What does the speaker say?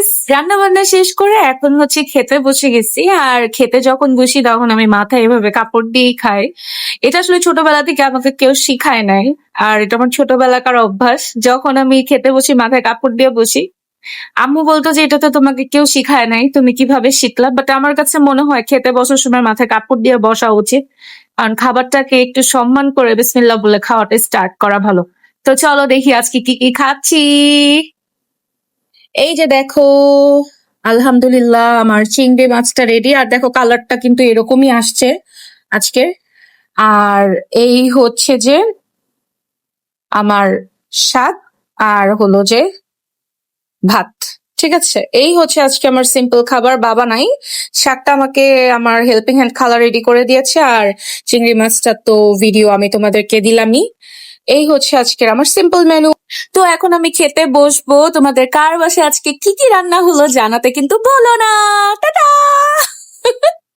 Guys, রান্না বান্না শেষ করে এখন হচ্ছে খেতে বসে গেছি। আর খেতে যখন বসি তখন আমি মাথায় এভাবে কাপড় দিয়েই খাই। এটা আসলে ছোটবেলা থেকে আমাকে কেউ শিখায় নাই। আর এটা আমার ছোটবেলাকার অভ্যাস। যখন আমি খেতে বসি মাথায় কাপড় দিয়ে বসি। আম্মু বলতো যে এটা তো তোমাকে কেউ শিখায় নাই, তুমি কিভাবে শিখলা? বাট আমার কাছে মনে হয় খেতে বসার সময় মাথায় কাপড় দিয়ে বসা উচিত। কারণ খাবারটাকে একটু সম্মান করে বিসমিল্লাহ বলে খাওয়াটা স্টার্ট করা ভালো। তো চলো দেখি আজকে কি কি খাচ্ছি। এই যে দেখো, আলহামদুলিল্লাহ আমার চিংড়ি মাছটা রেডি। আর দেখো কালারটা কিন্তু এরকমই আসছে আজকে। আর এই হচ্ছে যে আমার শাক, আর হলো যে ভাত। ঠিক আছে, এই হচ্ছে আজকে আমার সিম্পল খাবার। বাবা নাই, শাকটা আমাকে আমার হেল্পিং হ্যান্ড খালা রেডি করে দিয়েছে। আর চিংড়ি মাছটা তো ভিডিও আমি তোমাদেরকে দিলামই। এই হচ্ছে আজকের আমার সিম্পল মেনু। তো এখন আমি খেতে বসবো। তোমাদের কার বাসায় আজকে কি কি রান্না হলো জানাতে কিন্তু বলো না। টাটা।